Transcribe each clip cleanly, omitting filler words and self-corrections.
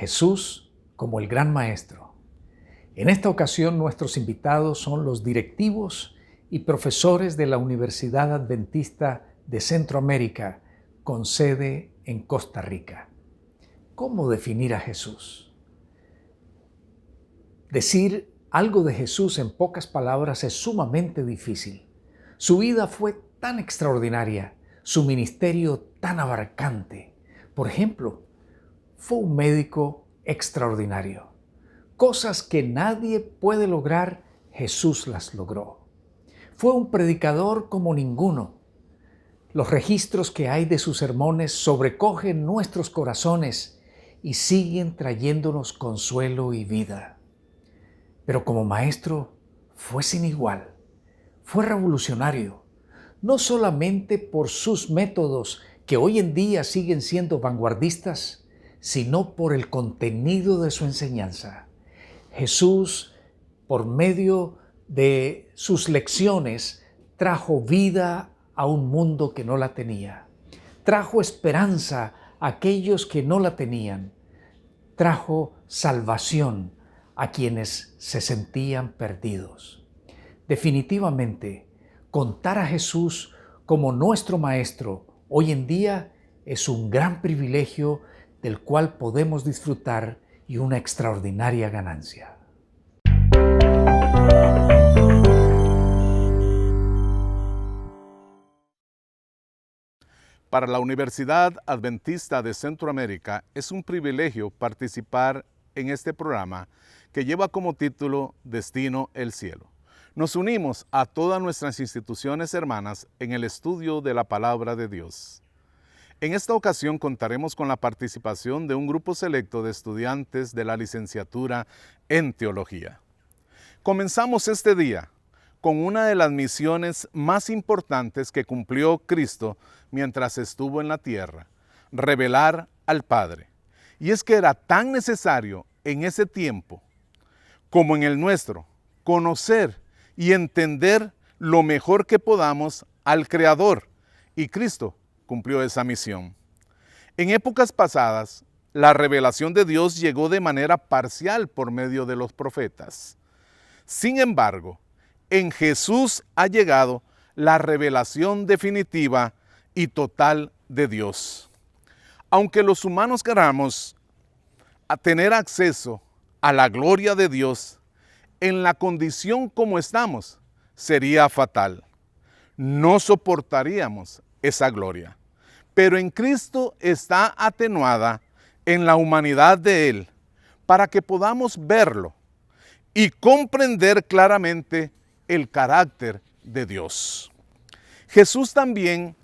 Jesús como el gran maestro. En esta ocasión nuestros invitados son los directivos y profesores de la Universidad Adventista de Centroamérica, con sede en Costa Rica. ¿Cómo definir a Jesús? Decir algo de Jesús en pocas palabras es sumamente difícil. Su vida fue tan extraordinaria, su ministerio tan abarcante. Por ejemplo, fue un médico extraordinario. Cosas que nadie puede lograr, Jesús las logró. Fue un predicador como ninguno. Los registros que hay de sus sermones sobrecogen nuestros corazones y siguen trayéndonos consuelo y vida. Pero como maestro fue sin igual. Fue revolucionario, no solamente por sus métodos que hoy en día siguen siendo vanguardistas, sino por el contenido de su enseñanza. Jesús, por medio de sus lecciones, trajo vida a un mundo que no la tenía. Trajo esperanza a aquellos que no la tenían. Trajo salvación a quienes se sentían perdidos. Definitivamente, contar a Jesús como nuestro Maestro hoy en día es un gran privilegio del cual podemos disfrutar y una extraordinaria ganancia. Para la Universidad Adventista de Centroamérica es un privilegio participar en este programa que lleva como título Destino el Cielo. Nos unimos a todas nuestras instituciones hermanas en el estudio de la Palabra de Dios. En esta ocasión contaremos con la participación de un grupo selecto de estudiantes de la licenciatura en Teología. Comenzamos este día con una de las misiones más importantes que cumplió Cristo mientras estuvo en la tierra: revelar al Padre. Y es que era tan necesario en ese tiempo como en el nuestro conocer y entender lo mejor que podamos al Creador, y Cristo cumplió esa misión. En épocas pasadas, la revelación de Dios llegó de manera parcial por medio de los profetas. Sin embargo, en Jesús ha llegado la revelación definitiva y total de Dios. Aunque los humanos queramos tener acceso a la gloria de Dios, en la condición como estamos, sería fatal. No soportaríamos esa gloria. Pero en Cristo está atenuada en la humanidad de Él, para que podamos verlo y comprender claramente el carácter de Dios. Jesús también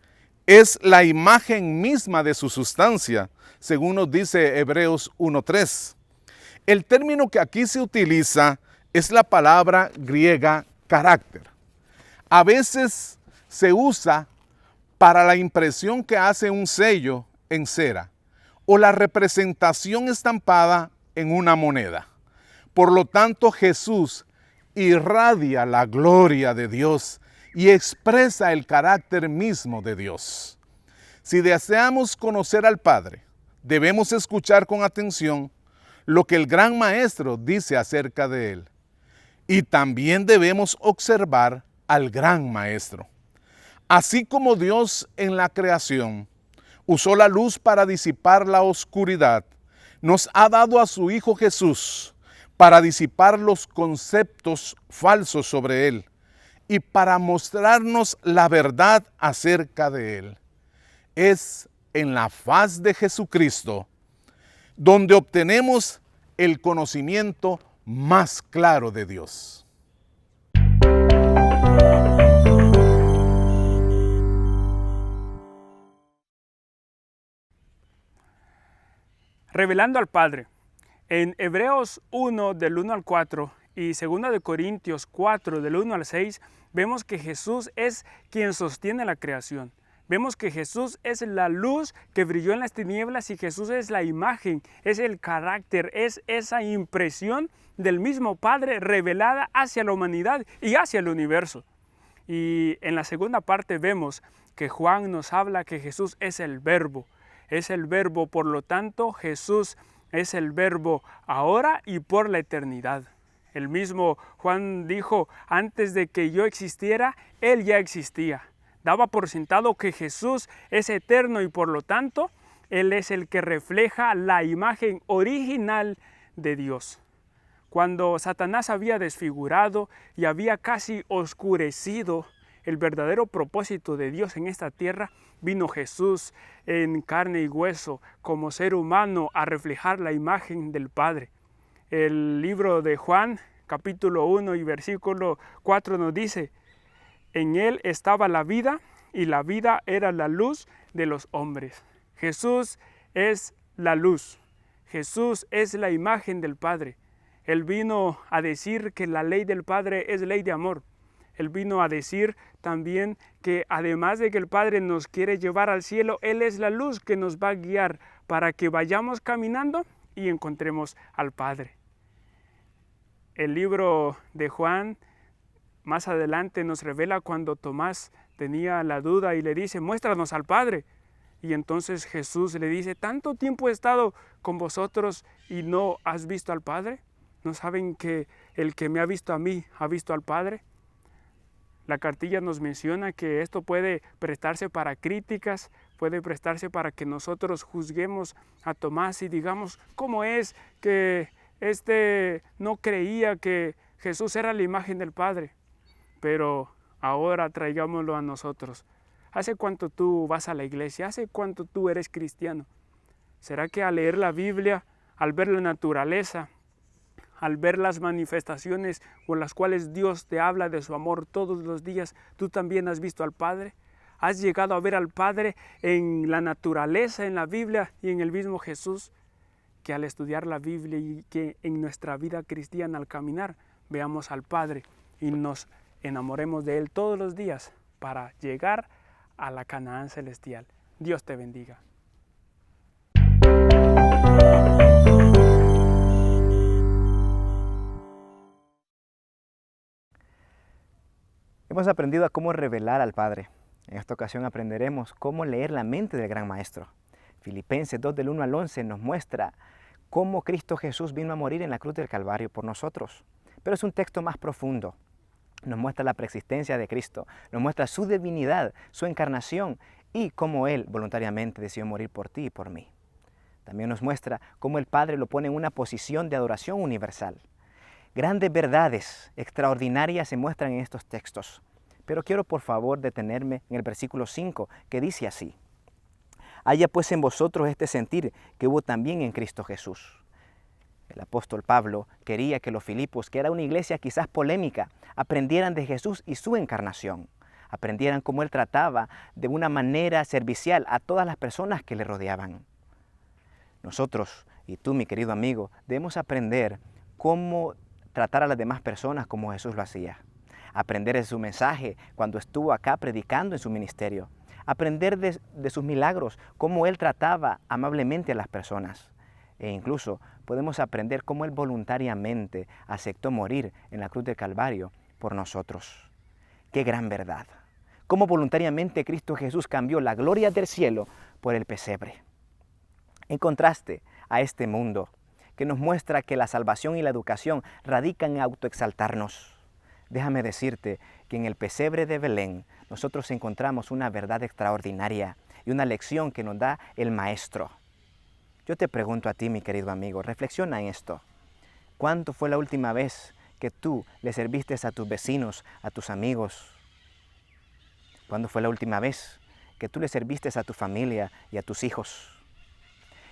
es la imagen misma de su sustancia, según nos dice Hebreos 1:3. El término que aquí se utiliza es la palabra griega carácter. A veces se usa para la impresión que hace un sello en cera o la representación estampada en una moneda. Por lo tanto, Jesús irradia la gloria de Dios y expresa el carácter mismo de Dios. Si deseamos conocer al Padre, debemos escuchar con atención lo que el gran Maestro dice acerca de Él. Y también debemos observar al gran Maestro. Así como Dios en la creación usó la luz para disipar la oscuridad, nos ha dado a su Hijo Jesús para disipar los conceptos falsos sobre Él y para mostrarnos la verdad acerca de Él. Es en la faz de Jesucristo donde obtenemos el conocimiento más claro de Dios. Revelando al Padre. En Hebreos 1 del 1 al 4 y 2 de Corintios 4 del 1 al 6 vemos que Jesús es quien sostiene la creación. Vemos que Jesús es la luz que brilló en las tinieblas y Jesús es la imagen, es el carácter, es esa impresión del mismo Padre revelada hacia la humanidad y hacia el universo. Y en la segunda parte vemos que Juan nos habla que Jesús es el Verbo, por lo tanto Jesús es el Verbo ahora y por la eternidad. El mismo Juan dijo, antes de que yo existiera, Él ya existía. Daba por sentado que Jesús es eterno y por lo tanto, Él es el que refleja la imagen original de Dios. Cuando Satanás había desfigurado y había casi oscurecido el verdadero propósito de Dios en esta tierra, vino Jesús en carne y hueso como ser humano a reflejar la imagen del Padre. El libro de Juan, capítulo 1 y versículo 4 nos dice, en Él estaba la vida y la vida era la luz de los hombres. Jesús es la luz. Jesús es la imagen del Padre. Él vino a decir que la ley del Padre es ley de amor. Él vino a decir también que además de que el Padre nos quiere llevar al cielo, Él es la luz que nos va a guiar para que vayamos caminando y encontremos al Padre. El libro de Juan más adelante nos revela cuando Tomás tenía la duda y le dice, muéstranos al Padre. Y entonces Jesús le dice, ¿tanto tiempo he estado con vosotros y no has visto al Padre? ¿No saben que el que me ha visto a mí ha visto al Padre? La cartilla nos menciona que esto puede prestarse para críticas, puede prestarse para que nosotros juzguemos a Tomás y digamos, ¿cómo es que no creía que Jesús era la imagen del Padre? Pero ahora traigámoslo a nosotros. ¿Hace cuánto tú vas a la iglesia? ¿Hace cuánto tú eres cristiano? ¿Será que al leer la Biblia, al ver la naturaleza, al ver las manifestaciones con las cuales Dios te habla de su amor todos los días, tú también has visto al Padre? ¿Has llegado a ver al Padre en la naturaleza, en la Biblia y en el mismo Jesús? Que al estudiar la Biblia y que en nuestra vida cristiana al caminar, veamos al Padre y nos enamoremos de Él todos los días para llegar a la Canaán celestial. Dios te bendiga. Hemos aprendido a cómo revelar al Padre. En esta ocasión aprenderemos cómo leer la mente del gran Maestro. Filipenses 2 del 1 al 11 nos muestra cómo Cristo Jesús vino a morir en la cruz del Calvario por nosotros. Pero es un texto más profundo. Nos muestra la preexistencia de Cristo, nos muestra su divinidad, su encarnación y cómo Él voluntariamente decidió morir por ti y por mí. También nos muestra cómo el Padre lo pone en una posición de adoración universal. Grandes verdades extraordinarias se muestran en estos textos. Pero quiero por favor detenerme en el versículo 5 que dice así. Haya pues en vosotros este sentir que hubo también en Cristo Jesús. El apóstol Pablo quería que los Filipos, que era una iglesia quizás polémica, aprendieran de Jesús y su encarnación. Aprendieran cómo Él trataba de una manera servicial a todas las personas que le rodeaban. Nosotros, y tú mi querido amigo, debemos aprender cómo tratar a las demás personas como Jesús lo hacía. Aprender de su mensaje cuando estuvo acá predicando en su ministerio. Aprender de sus milagros, cómo Él trataba amablemente a las personas. E incluso podemos aprender cómo Él voluntariamente aceptó morir en la cruz del Calvario por nosotros. ¡Qué gran verdad! Cómo voluntariamente Cristo Jesús cambió la gloria del cielo por el pesebre. En contraste a este mundo que nos muestra que la salvación y la educación radican en autoexaltarnos, déjame decirte que en el pesebre de Belén nosotros encontramos una verdad extraordinaria y una lección que nos da el Maestro. Yo te pregunto a ti, mi querido amigo, reflexiona en esto. ¿Cuándo fue la última vez que tú le serviste a tus vecinos, a tus amigos? ¿Cuándo fue la última vez que tú le serviste a tu familia y a tus hijos?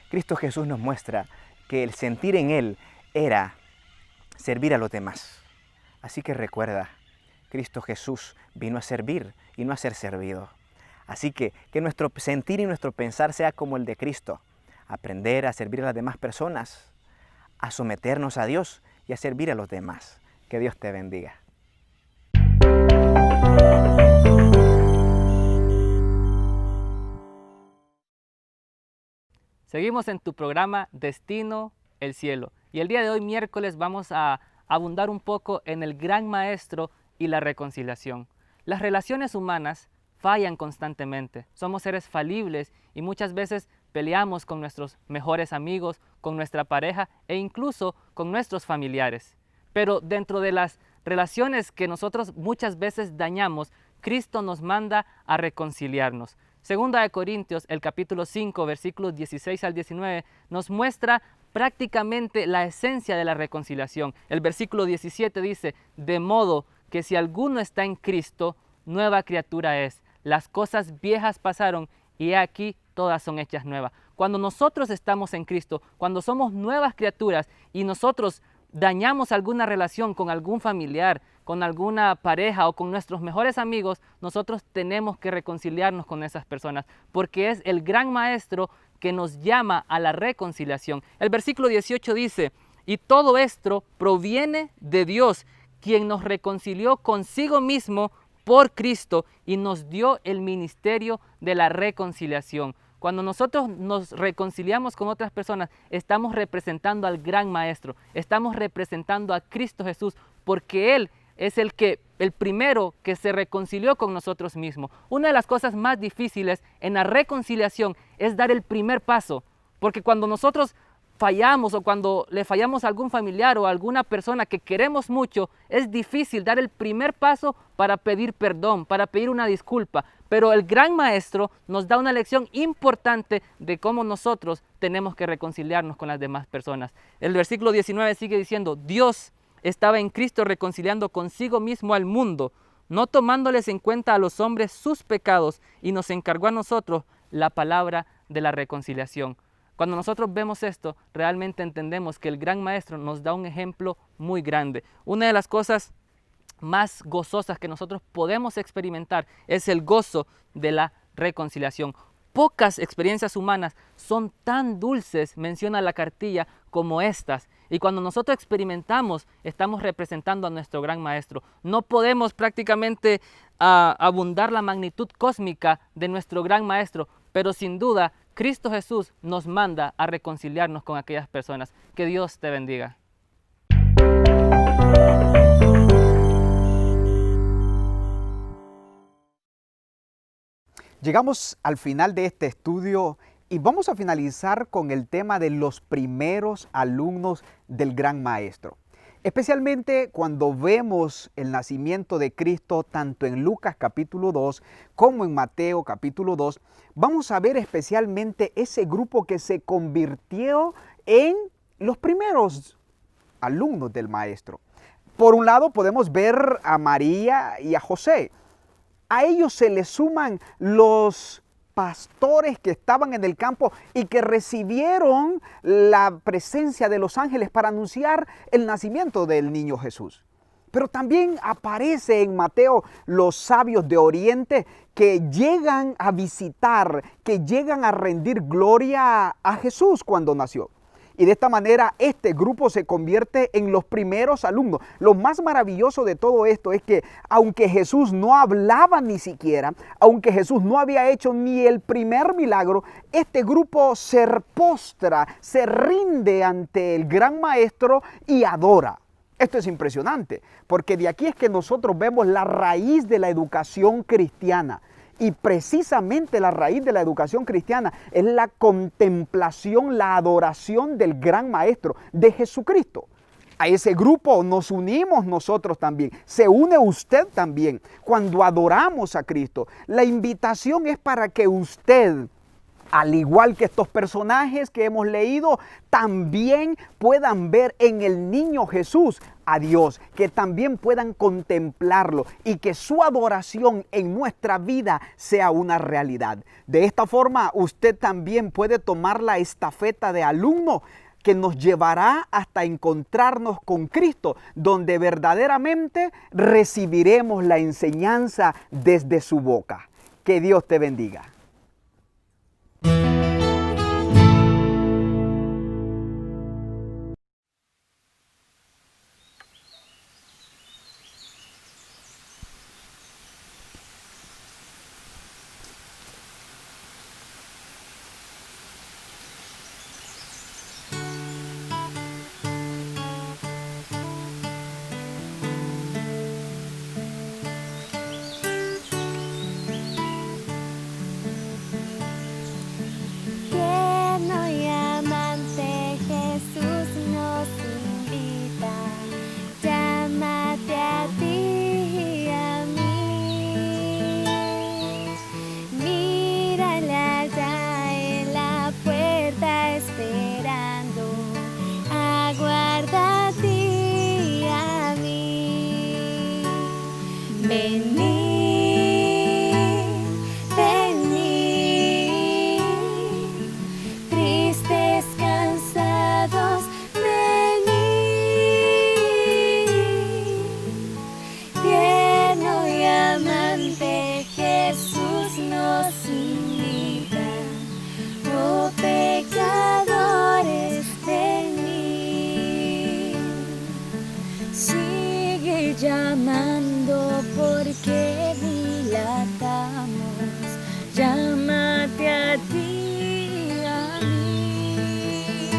Cristo Jesús nos muestra que el sentir en Él era servir a los demás. Así que recuerda, Cristo Jesús vino a servir y no a ser servido. Así que nuestro sentir y nuestro pensar sea como el de Cristo. Aprender a servir a las demás personas, a someternos a Dios y a servir a los demás. Que Dios te bendiga. Seguimos en tu programa Destino el Cielo. Y el día de hoy, miércoles, vamos a abundar un poco en el gran Maestro y la reconciliación. Las relaciones humanas fallan constantemente. Somos seres falibles y muchas veces peleamos con nuestros mejores amigos, con nuestra pareja e incluso con nuestros familiares. Pero dentro de las relaciones que nosotros muchas veces dañamos, Cristo nos manda a reconciliarnos. Segunda de Corintios, el capítulo 5, versículos 16 al 19, nos muestra prácticamente la esencia de la reconciliación. El versículo 17 dice, de modo que si alguno está en Cristo, nueva criatura es. Las cosas viejas pasaron y he aquí todas son hechas nuevas. Cuando nosotros estamos en Cristo, cuando somos nuevas criaturas y nosotros dañamos alguna relación con algún familiar, con alguna pareja o con nuestros mejores amigos, nosotros tenemos que reconciliarnos con esas personas, porque es el gran maestro que nos llama a la reconciliación. El versículo 18 dice, y todo esto proviene de Dios, quien nos reconcilió consigo mismo por Cristo y nos dio el ministerio de la reconciliación. Cuando nosotros nos reconciliamos con otras personas, estamos representando al gran maestro, estamos representando a Cristo Jesús, porque Él es el primero que se reconcilió con nosotros mismos. Una de las cosas más difíciles en la reconciliación es dar el primer paso, porque cuando nosotros fallamos o cuando le fallamos a algún familiar o a alguna persona que queremos mucho, es difícil dar el primer paso para pedir perdón, para pedir una disculpa. Pero el gran maestro nos da una lección importante de cómo nosotros tenemos que reconciliarnos con las demás personas. El versículo 19 sigue diciendo, Dios estaba en Cristo reconciliando consigo mismo al mundo, no tomándoles en cuenta a los hombres sus pecados, y nos encargó a nosotros la palabra de la reconciliación. Cuando nosotros vemos esto, realmente entendemos que el gran maestro nos da un ejemplo muy grande. Una de las cosas más gozosas que nosotros podemos experimentar es el gozo de la reconciliación. Pocas experiencias humanas son tan dulces, menciona la cartilla, como estas. Y cuando nosotros experimentamos, estamos representando a nuestro gran maestro. No podemos prácticamente abundar la magnitud cósmica de nuestro gran maestro, pero sin duda, Cristo Jesús nos manda a reconciliarnos con aquellas personas. Que Dios te bendiga. Llegamos al final de este estudio y vamos a finalizar con el tema de los primeros alumnos del Gran Maestro. Especialmente cuando vemos el nacimiento de Cristo tanto en Lucas capítulo 2 como en Mateo capítulo 2, vamos a ver especialmente ese grupo que se convirtió en los primeros alumnos del Maestro. Por un lado podemos ver a María y a José. A ellos se les suman los pastores que estaban en el campo y que recibieron la presencia de los ángeles para anunciar el nacimiento del niño Jesús. Pero también aparece en Mateo los sabios de Oriente que llegan a visitar, que llegan a rendir gloria a Jesús cuando nació. Y de esta manera este grupo se convierte en los primeros alumnos. Lo más maravilloso de todo esto es que aunque Jesús no hablaba ni siquiera, aunque Jesús no había hecho ni el primer milagro, este grupo se postra, se rinde ante el gran maestro y adora. Esto es impresionante, porque de aquí es que nosotros vemos la raíz de la educación cristiana. Y precisamente la raíz de la educación cristiana es la contemplación, la adoración del gran maestro, de Jesucristo. A ese grupo nos unimos nosotros también, se une usted también cuando adoramos a Cristo. La invitación es para que usted, al igual que estos personajes que hemos leído, también puedan ver en el niño Jesús a Dios, que también puedan contemplarlo y que su adoración en nuestra vida sea una realidad. De esta forma, usted también puede tomar la estafeta de alumno que nos llevará hasta encontrarnos con Cristo, donde verdaderamente recibiremos la enseñanza desde su boca. Que Dios te bendiga. sin vida. Oh pecadores, venid. Sigue llamando porque dilatamos. Llámate a ti, a mí.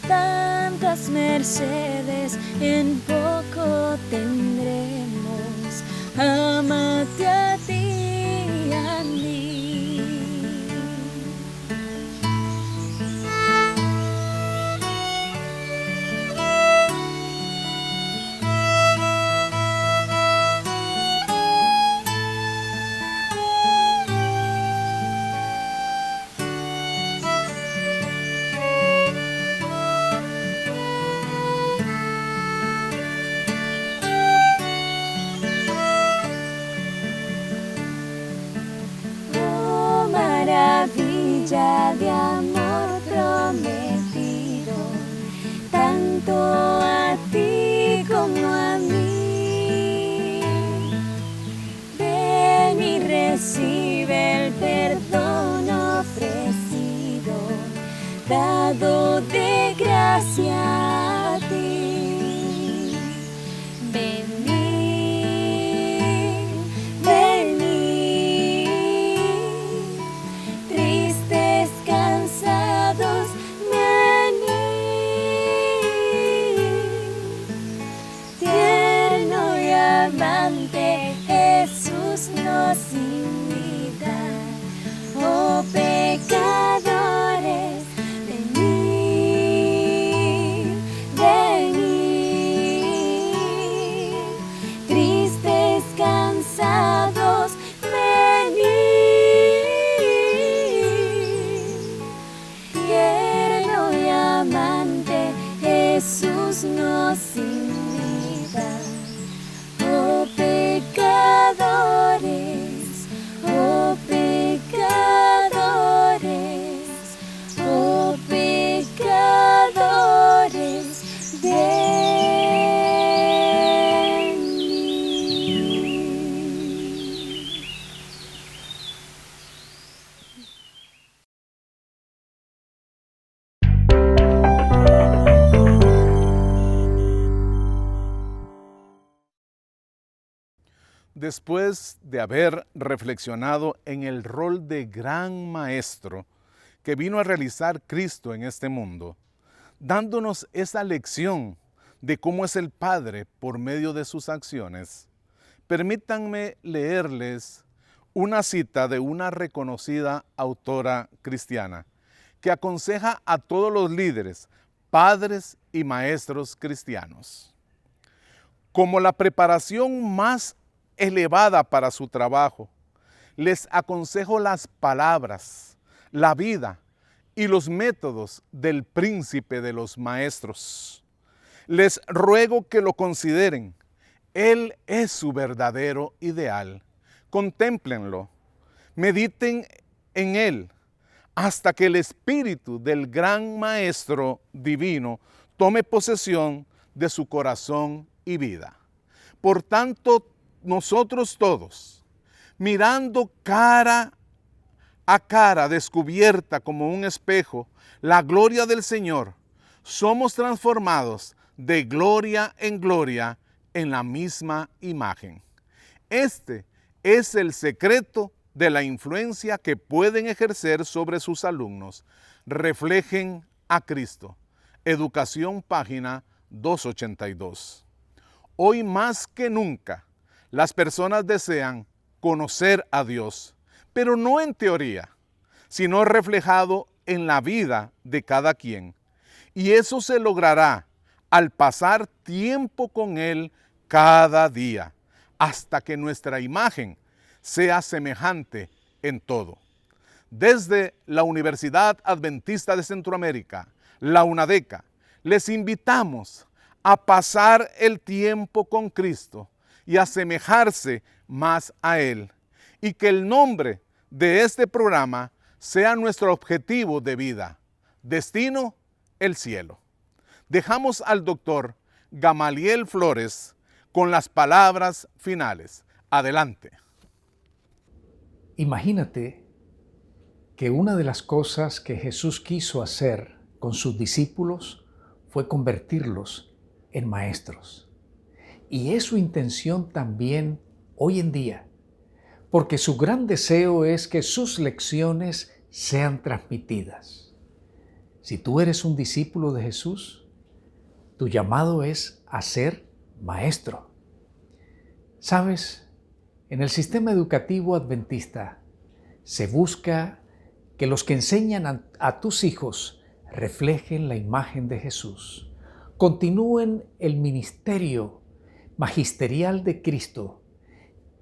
Tantas mercedes en poco tendremos. Ámate a ti, a mí. Maravilla de amor prometido, tanto a ti como a mí. Ven y recibe el perdón ofrecido, dado de gracia a ti. Venid, venid. Tristes, cansados, venid. Tierno y amante, Jesús nos invita. Oh pecadores, venid, venid. Tristes, cansados, venid. Tierno y amante, Jesús nos invita. Oh pecadores, oh pecadores, oh pecadores, venid. Después de haber reflexionado en el rol de gran maestro que vino a realizar Cristo en este mundo, dándonos esa lección de cómo es el Padre por medio de sus acciones, permítanme leerles una cita de una reconocida autora cristiana que aconseja a todos los líderes, padres y maestros cristianos. Como la preparación más elevada para su trabajo, les aconsejo las palabras, la vida y los métodos del príncipe de los maestros. Les ruego que lo consideren. Él es su verdadero ideal. Contémplenlo, mediten en él, hasta que el espíritu del gran maestro divino tome posesión de su corazón y vida. Por tanto, nosotros todos, mirando cara a cara, descubierta como un espejo, la gloria del Señor, somos transformados de gloria en gloria en la misma imagen. Este es el secreto de la influencia que pueden ejercer sobre sus alumnos. Reflejen a Cristo. Educación, página 282. Hoy más que nunca, las personas desean conocer a Dios, pero no en teoría, sino reflejado en la vida de cada quien. Y eso se logrará al pasar tiempo con Él cada día, hasta que nuestra imagen sea semejante en todo. Desde la Universidad Adventista de Centroamérica, la UNADECA, les invitamos a pasar el tiempo con Cristo y asemejarse más a Él. Y que el nombre de este programa sea nuestro objetivo de vida. Destino, el cielo. Dejamos al doctor Gamaliel Flores con las palabras finales. Adelante. Imagínate que una de las cosas que Jesús quiso hacer con sus discípulos fue convertirlos en maestros. Y es su intención también hoy en día, porque su gran deseo es que sus lecciones sean transmitidas. Si tú eres un discípulo de Jesús, tu llamado es a ser maestro. ¿Sabes? En el sistema educativo adventista se busca que los que enseñan a tus hijos reflejen la imagen de Jesús, continúen el ministerio magisterial de Cristo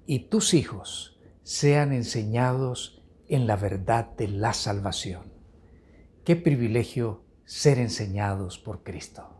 y tus hijos sean enseñados en la verdad de la salvación. Qué privilegio ser enseñados por Cristo.